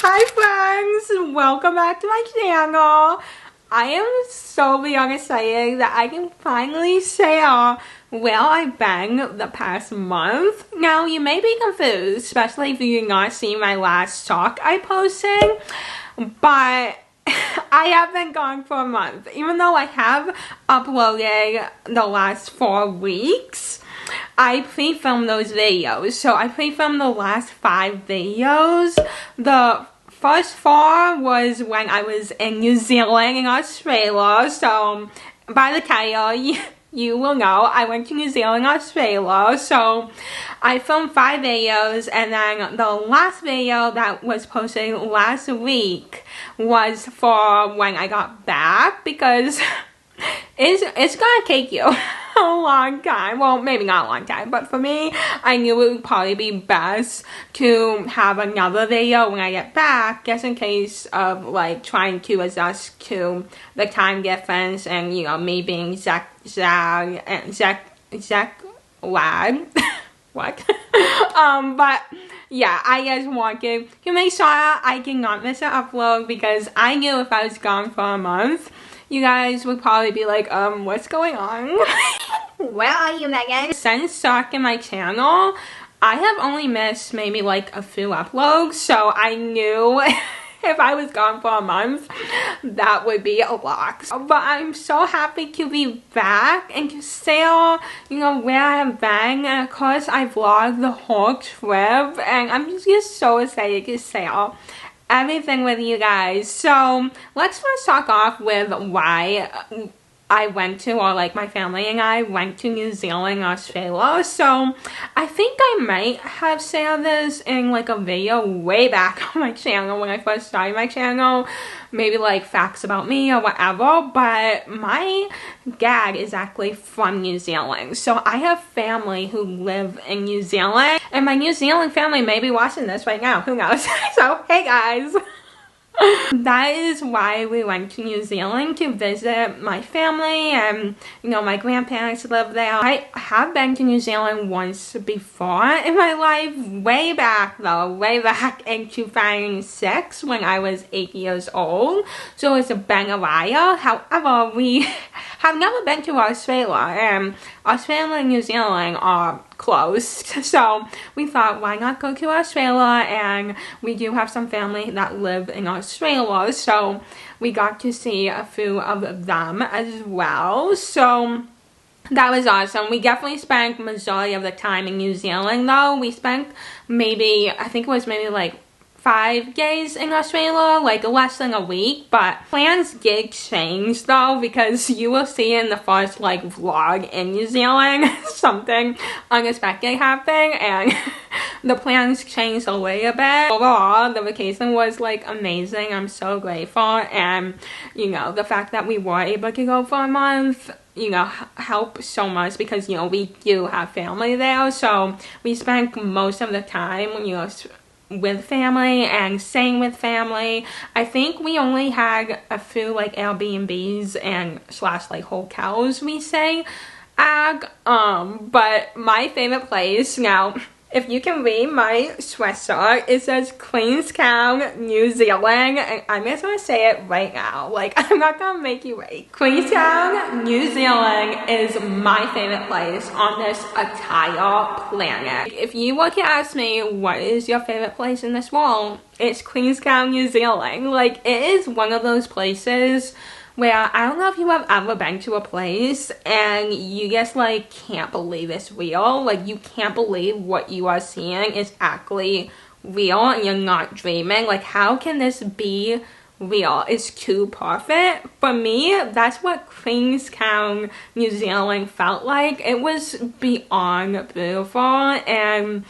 Hi friends, welcome back to my channel. I am so beyond excited that I can finally share where I've been the past month. Now you may be confused, especially if you did not see my last talk I posted, but I have been gone for a month. Even though I have uploaded the last 4 weeks, I pre-filmed those videos. So I pre-filmed the last 5 videos. The first 4 was when I was in New Zealand and Australia. So by the title, you will know I went to New Zealand and Australia. So I filmed 5 videos, and then the last video that was posted last week was for when I got back, because it's gonna take you a long time. Well, maybe not a long time, but for me, I knew it would probably be best to have another video when I get back, just in case of like trying to adjust to the time difference and, you know, me being Zach lad. What? But yeah, I just wanted to make sure I did not miss an upload, because I knew if I was gone for a month, you guys would probably be like, what's going on? Where are you, Megan? Since starting my channel, I have only missed maybe like a few uploads, so I knew if I was gone for a month, that would be a lot. But I'm so happy to be back and to share, you know, where I have been. And of course, I vlogged the whole trip, and I'm just so excited to share everything with you guys. So let's first talk off with why I went to, or like my family and I went to New Zealand, Australia. So I think I might have said this in like a video way back on my channel when I first started my channel, maybe like facts about me or whatever, but my dad is actually from New Zealand. So I have family who live in New Zealand, and my New Zealand family may be watching this right now, who knows? So hey guys. That is why we went to New Zealand, to visit my family, and you know, my grandparents live there. I have been to New Zealand once before in my life, way back though, way back in 2006 when I was 8 years old. So it's been a while. However, we have never been to Australia, and Australia and New Zealand are closed, so we thought, why not go to Australia? And we do have some family that live in Australia, so we got to see a few of them as well. So that was awesome. We definitely spent majority of the time in New Zealand though. We spent maybe, I think it was maybe like 5 days in Australia, like less than a week, but plans did change though, because you will see in the first like vlog in New Zealand something unexpected happened, and the plans changed a little bit. Overall, the vacation was like amazing. I'm so grateful, and you know, the fact that we were able to go for a month, you know, help so much, because you know, we do have family there, so we spent most of the time, you know, with family and staying with family. I think we only had a few like Airbnbs and slash like hotels we stayed at, but my favorite place, now if you can read my sweatshirt, it says Queenstown, New Zealand, and I'm just gonna say it right now. Like, I'm not gonna make you wait. Queenstown, New Zealand is my favorite place on this entire planet. If you were to ask me what is your favorite place in this world, it's Queenstown, New Zealand. Like, it is one of those places where I don't know if you have ever been to a place and you just like can't believe it's real. Like, you can't believe what you are seeing is actually real and you're not dreaming. Like, how can this be real? It's too perfect. For me, that's what Queenstown, New Zealand felt like. It was beyond beautiful, and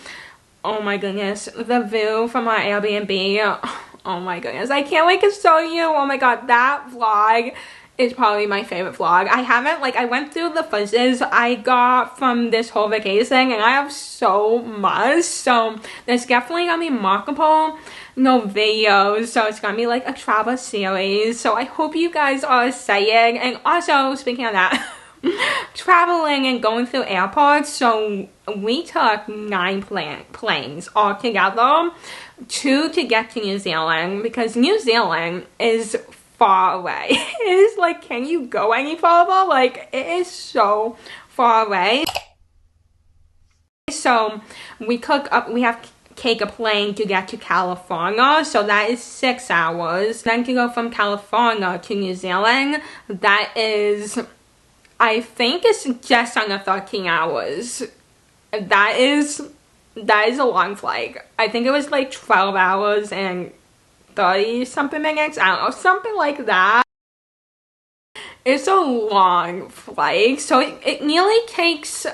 oh my goodness, the view from our Airbnb, oh my goodness, I can't wait to show you. Oh my god, that vlog is probably my favorite vlog. I haven't, like, I went through the footage I got from this whole vacation, and I have so much, so there's definitely gonna be multiple, you know, videos, so it's gonna be like a travel series, so I hope you guys are excited. And also, speaking of that, traveling and going through airports, so we took 9 planes all together. to get to New Zealand, because New Zealand is far away. It is like, can you go any farther? Like, it is so far away. So we have to take a plane to get to California, so that is 6 hours. Then to go from California to New Zealand, that is, I think it's just under 13 hours. That is a long flight. I think it was like 12 hours and 30 something minutes. I don't know, something like that. It's a long flight, so it nearly takes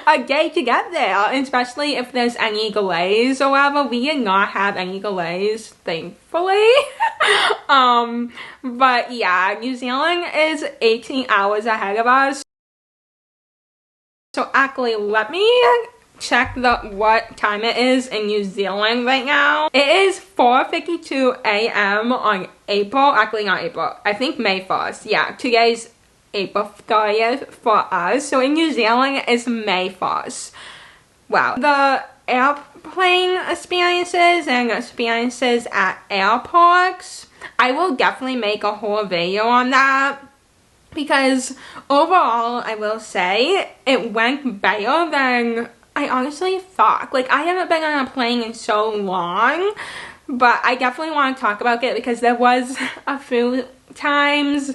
a day to get there, especially if there's any delays or whatever. We did not have any delays, thankfully. But yeah, New Zealand is 18 hours ahead of us. So actually, let me check what time it is in New Zealand right now. It is 4:52 a.m. on I think May 1st. Yeah, today's April 30th for us. So in New Zealand, it's May 1st. Wow. The airplane experiences and experiences at airports, I will definitely make a whole video on that, because overall, I will say, it went better than I honestly thought. Like, I haven't been on a plane in so long, but I definitely want to talk about it because there was a few times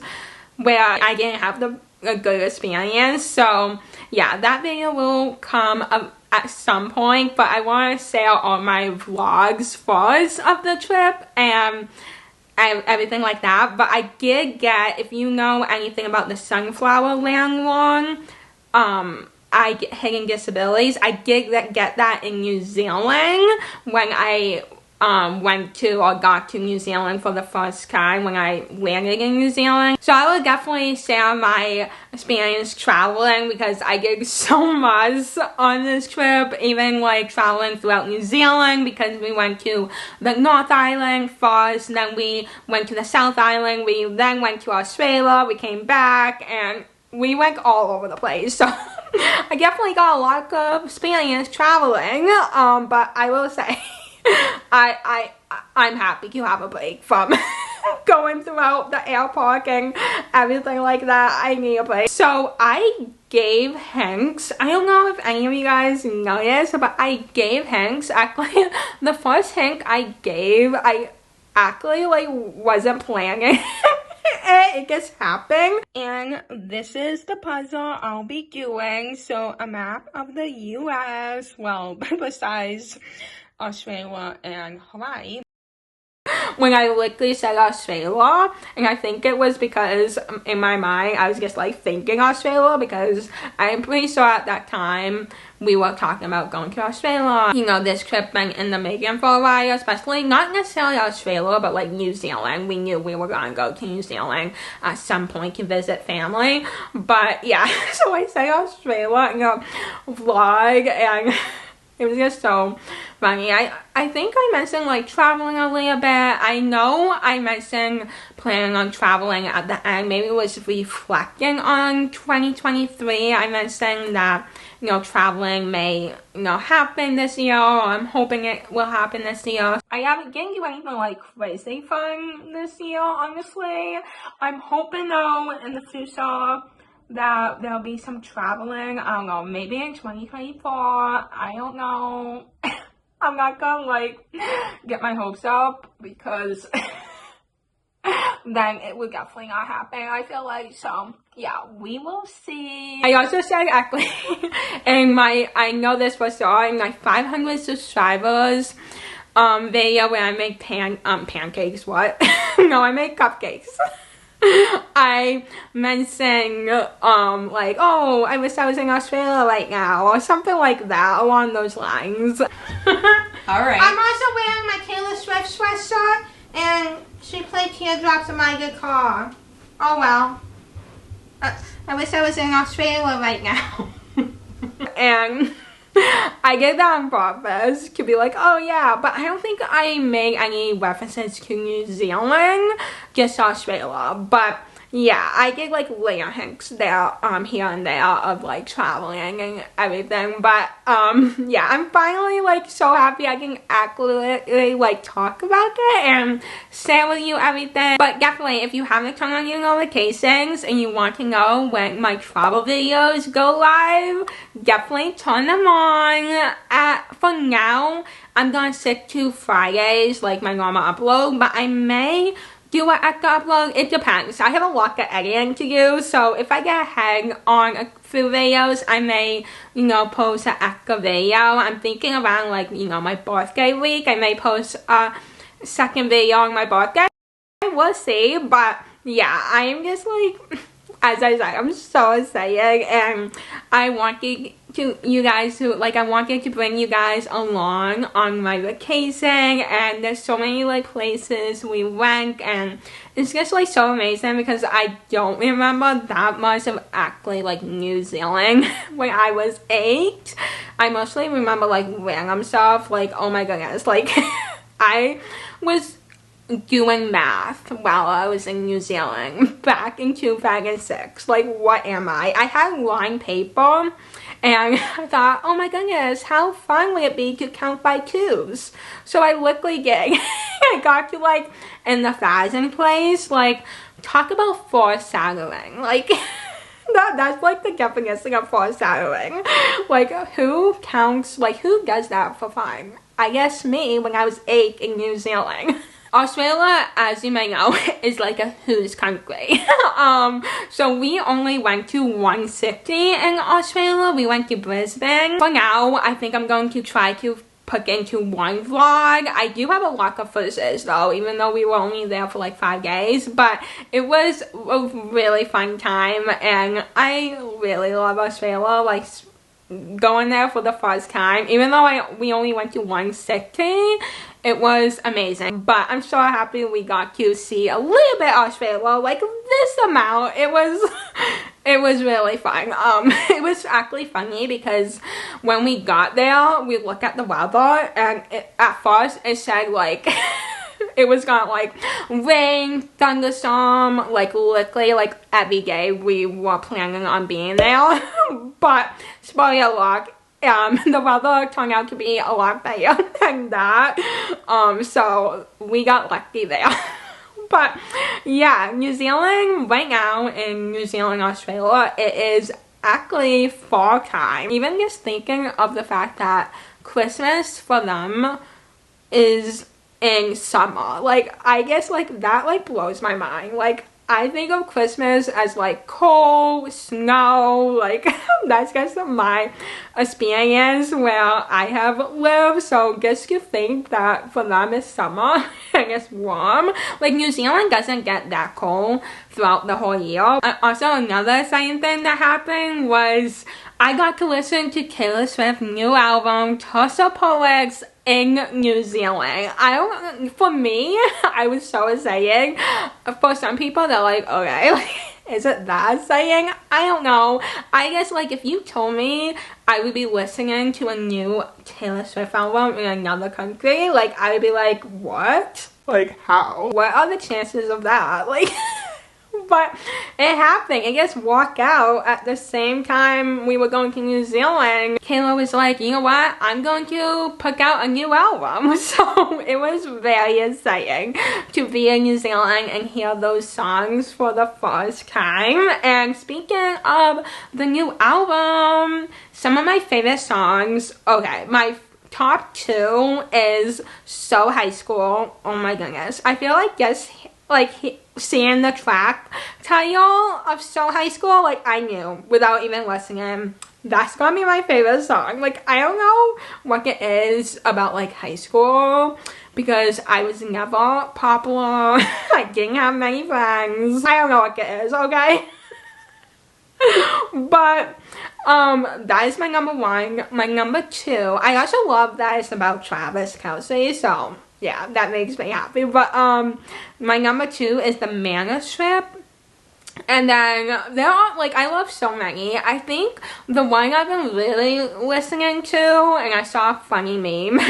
where I didn't have a good experience. So yeah, that video will come at some point, but I want to share all my vlogs first of the trip and everything like that. But I did get, if you know anything about the Sunflower Land one, Hidden Disabilities, I did get that in New Zealand when I went to or got to New Zealand for the first time when I landed in New Zealand. So I will definitely share my experience traveling, because I did so much on this trip, even like traveling throughout New Zealand, because we went to the North Island first, and then we went to the South Island, we then went to Australia, we came back, and we went all over the place. So I definitely got a lot of experience traveling, but I will say I'm happy to have a break from going throughout the airport and everything like that. I need a break. So I gave Hanks, I don't know if any of you guys know this, but I gave Hanks, actually, the first hint I gave, I actually like wasn't planning. It just happened. And this is the puzzle I'll be doing. So a map of the US, well, besides Australia and Hawaii. When I literally said Australia, and I think it was because in my mind I was just like thinking Australia, because I'm pretty sure at that time we were talking about going to Australia. You know, this trip been in the making for a while, especially not necessarily Australia, but like New Zealand. We knew we were gonna go to New Zealand at some point to visit family. But yeah, so I say Australia in a vlog, and it was just so funny. I think I mentioned like traveling a little bit. I know I mentioned planning on traveling at the end. Maybe it was reflecting on 2023. I mentioned that, you know, traveling may, you know, happen this year, or I'm hoping it will happen this year. I haven't didn't do anything like crazy fun this year, honestly. I'm hoping though in the future that there'll be some traveling. I don't know, maybe in 2024. I don't know. I'm not gonna like get my hopes up, because then it would definitely not happen, I feel like. So yeah, we will see. I also said actually in my, I know this for sure, in my 500 subscribers video where I make pancakes, what? No, I make cupcakes. I mentioned like, oh, I wish I was in Australia right now, or something like that, along those lines. Alright. I'm also wearing my Taylor Swift sweatshirt, and she played Teardrops in my guitar. Oh well. I wish I was in Australia right now. And I did that on purpose to be like, oh yeah, but I don't think I made any references to New Zealand, just Australia. But yeah, I get like little hints there, here and there of like traveling and everything. But yeah, I'm finally like so happy I can accurately like talk about it and share with you everything. But definitely, if you haven't turned on your notifications and you want to know when my travel videos go live, definitely turn them on. For now, I'm gonna stick to Fridays, like my normal upload, but I may do an extra upload. It depends. I have a lot of editing to do, so if I get ahead on a few videos, I may, you know, post an extra video. I'm thinking around like, you know, my birthday week, I may post a second video on my birthday. We'll see, but yeah, I'm just like, as I said, I'm so excited, and I wanted you guys to, like, I wanted to bring you guys along on my vacation, and there's so many like places we went, and it's just like so amazing because I don't remember that much of actually like New Zealand when I was 8. I mostly remember like random stuff, like, oh my goodness, like I was doing math while I was in New Zealand back in 2006. Like, what am I? I had lined paper and I thought, oh my goodness, how fun would it be to count by twos? So I literally did. I got to like in the 1,000 place. Like, talk about foreshadowing. Like, that's like the definition of foreshadowing. Like, who counts, like, who does that for fun? I guess me when I was 8 in New Zealand. Australia, as you may know, is like a huge country. So we only went to one city in Australia. We went to Brisbane. For now, I think I'm going to try to put into one vlog. I do have a lot of footage though, even though we were only there for like 5 days, but it was a really fun time, and I really love Australia. Like, going there for the first time, even though we only went to one city, it was amazing. But I'm so happy we got to see a little bit of Australia, like this amount. It was really fun. It was actually funny because when we got there, we looked at the weather, and at first it said like it was gonna like rain, thunderstorm, like literally like every day we were planning on being there. But spoiler alert, the weather turned out to be a lot better than that. So we got lucky there. But yeah, New Zealand right now, in New Zealand, Australia, it is actually fall time. Even just thinking of the fact that Christmas for them is in summer, like, I guess like that like blows my mind. Like, I think of Christmas as like cold, snow, like that's just my experience where I have lived. So just to think that for them it's summer and it's warm. Like, New Zealand doesn't get that cold throughout the whole year. Also, another exciting thing that happened was I got to listen to Taylor Swift's new album, Tulsa Poets, in New Zealand. For me, I was so excited. For some people, they're like, okay, like, is it that exciting? I don't know. I guess like if you told me I would be listening to a new Taylor Swift album in another country, like, I would be like, what? Like, how? What are the chances of that? Like, but it happened. It just walked out at the same time we were going to New Zealand. Kayla was like, you know what? I'm going to put out a new album. So it was very exciting to be in New Zealand and hear those songs for the first time. And speaking of the new album, some of my favorite songs, okay, my top 2 is So High School. Oh my goodness. I feel like just like seeing the track title of So High School, like, I knew without even listening that's gonna be my favorite song. Like, I don't know what it is about like high school, because I was never popular. I didn't have many friends. I don't know what it is, okay? But that is my number 1. My number 2, I also love that it's about Travis Kelce, so yeah, that makes me happy. But my number 2 is The Manuscript. And then there are, like, I love so many. I think the one I've been really listening to, and I saw a funny meme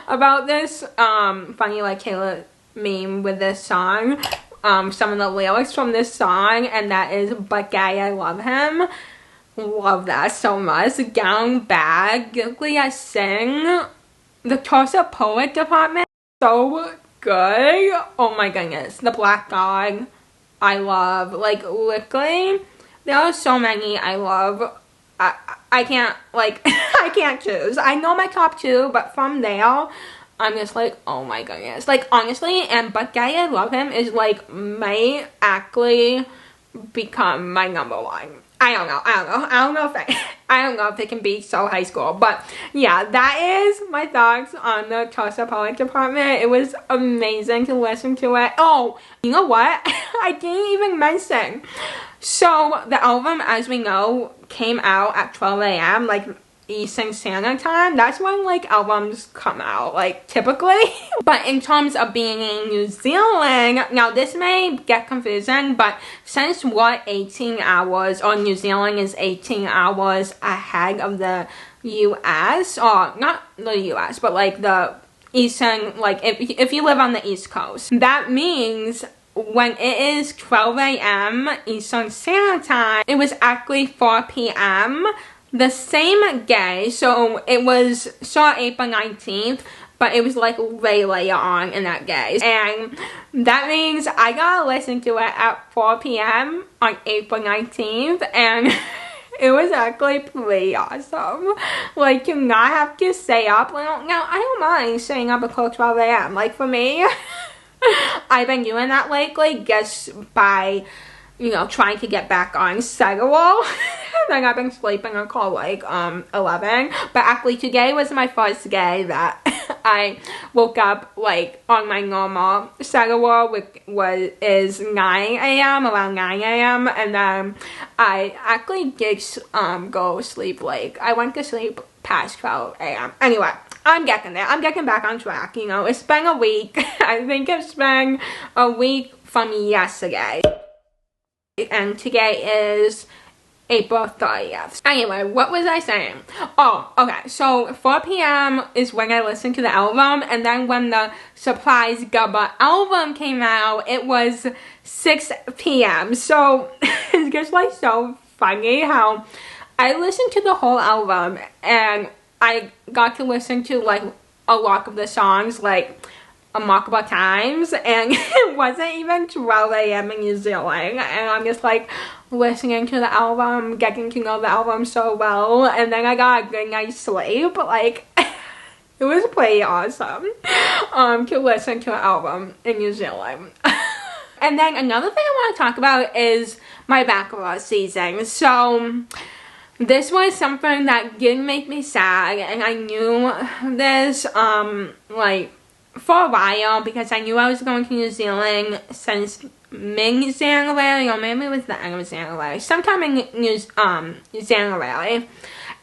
about this, funny like Taylor meme with this song. some of the lyrics from this song, and that is "But Gay, I Love Him." Love that so much. Gown Bag, Giggly I Sing, the Tulsa Poet Department, so good. Oh my goodness. The Black Dog, I love. Like, literally, there are so many I love. I can't, like, I can't choose. I know my top 2, but from there, I'm just like, oh my goodness. Like, honestly, and But Gay, I Love Him is, like, may actually become my number 1. I don't know if it can be so high school, but yeah, that is my thoughts on the Tulsa Poet Department. It was amazing to listen to it. Oh, you know what? I didn't even mention. So the album, as we know, came out at 12 a.m. like Eastern Standard Time. That's when like albums come out, like typically. But in terms of being in New Zealand, now this may get confusing, but since we're 18 hours, or New Zealand is 18 hours ahead of the US, or not the US, but like the Eastern, like if you live on the East Coast, that means when it is 12 a.m. Eastern Standard Time, it was actually 4 p.m. the same day. So it was April 19th, but it was like way later on in that day. And that means I gotta listen to it at 4 p.m. on April 19th, and it was actually pretty awesome. Like, to not have to stay up. Well, now, I don't mind staying up until 12 a.m. Like, for me, I've been doing that lately just by, you know, trying to get back on schedule. Like, I've been sleeping until like 11. But actually today was my first day that I woke up like on my normal schedule, which is 9 a.m. around 9 a.m. and then I actually did go sleep late. I went to sleep past 12 a.m. Anyway, I'm getting there. I'm getting back on track, you know. It's been a week. I think it's been a week from yesterday. And today is April 30th. Anyway, what was I saying? Oh, okay. So 4 p.m. is when I listened to the album, and then when the Surprise Gubba album came out, it was 6 p.m. So it's just like so funny how I listened to the whole album, and I got to listen to like a lot of the songs like multiple times, and it wasn't even 12 a.m. in New Zealand, and I'm just like listening to the album, getting to know the album so well, and then I got a good night's sleep. Like, it was pretty awesome to listen to an album in New Zealand. And then another thing I want to talk about is my basketball season. So this was something that did make me sad, and I knew this like for a while, because I knew I was going to New Zealand since mid-January, or maybe it was the end of January, sometime in January,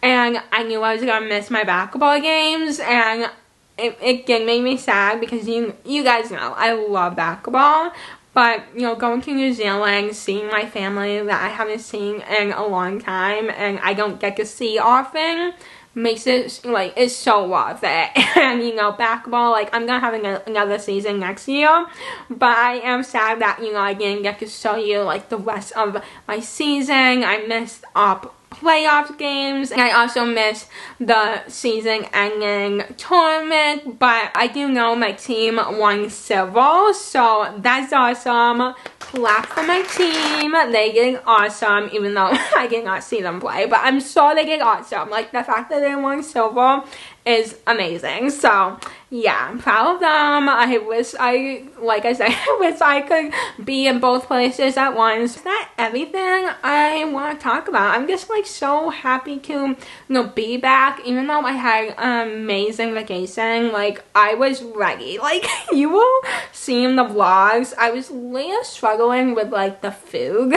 and I knew I was going to miss my basketball games, and it did make me sad, because you guys know I love basketball, but, you know, going to New Zealand, seeing my family that I haven't seen in a long time, and I don't get to see often, makes it, like, it's so worth it. And, you know, basketball, like, I'm gonna have another season next year, but I am sad that, you know, I didn't get to show you, like, the rest of my season. I missed up playoff games, and I also missed the season ending tournament, but I do know my team won silver, so that's awesome. Clap for my team. They did awesome, even though I did not see them play, but I'm sure they did awesome. Like, the fact that they won silver is amazing. So yeah, I'm proud of them. I wish like I said, I wish I could be in both places at once. Is that everything I want to talk about? I'm just like so happy to, you know, be back, even though I had an amazing vacation. Like, I was ready. Like, you will see in the vlogs, I was really struggling with like the food.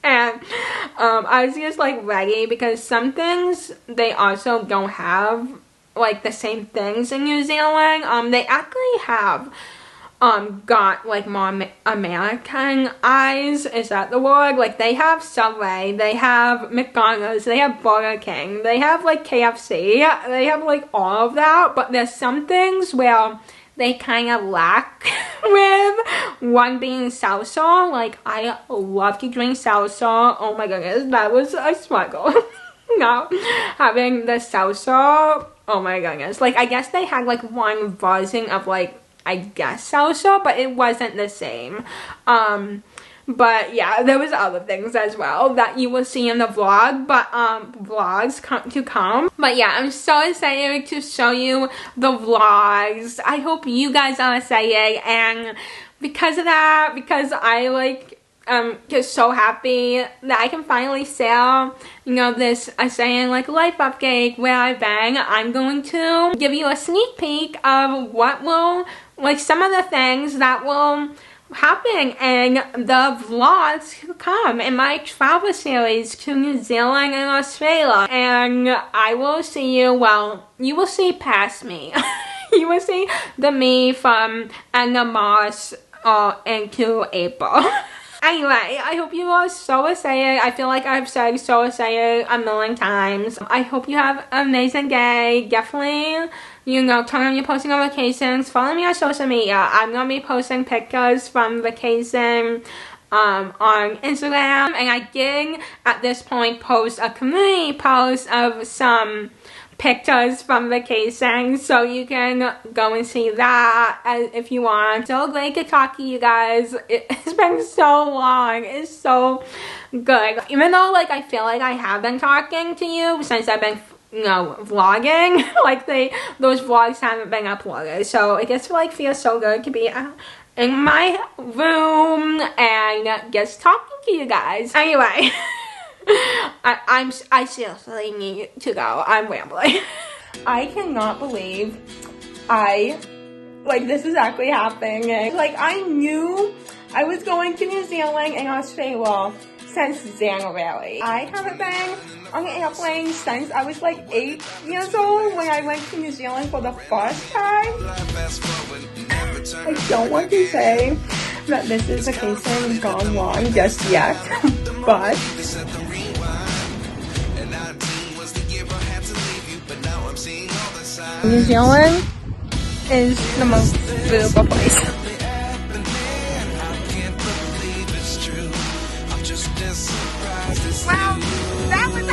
And I was just like ready, because some things they also don't have like the same things in New Zealand. They actually have got like more American eyes, is that the word? Like, they have Subway, they have McDonald's, they have Burger King, they have like KFC, they have like all of that, but there's some things where they kind of lack with one being salsa. Like, I love to drink salsa. Oh my goodness, that was a struggle. Not having the salsa. Oh my goodness. Like, I guess they had like one version of like, I guess salsa, but it wasn't the same. But yeah, there was other things as well that you will see in the vlog, but vlogs to come. But yeah, I'm so excited to show you the vlogs. I hope you guys are excited, and because of that, because I like just so happy that I can finally sell, you know, this saying like life update where I've been. I'm going to give you a sneak peek of what will, like, some of the things that will happen in the vlogs to come in my travel series to New Zealand and Australia. And I will see you, well, you will see past me. You will see the me from end of March into April. Anyway, I hope you are so excited. I feel like I've said so excited a million times. I hope you have an amazing day. Definitely, you know, turn on your posting notifications. Follow me on social media. I'm going to be posting pictures from vacation on Instagram. And I did, at this point, post a community post of some pictures from vacation, so you can go and see that if you want. So great to talk to you guys. It's been so long. It's so good. Even though, like, I feel like I have been talking to you since I've been, you know, vlogging. Like, those vlogs haven't been uploaded, so it just like feels so good to be in my room and just talking to you guys. Anyway. I seriously need to go. I'm rambling. I cannot believe this is actually happening. Like, I knew I was going to New Zealand and Australia since January. I haven't been on an airplane since I was like 8 years old when I went to New Zealand for the first time. I don't want to say that this is a case gone wrong just yet, but New Zealand is the most beautiful place. Wow, that was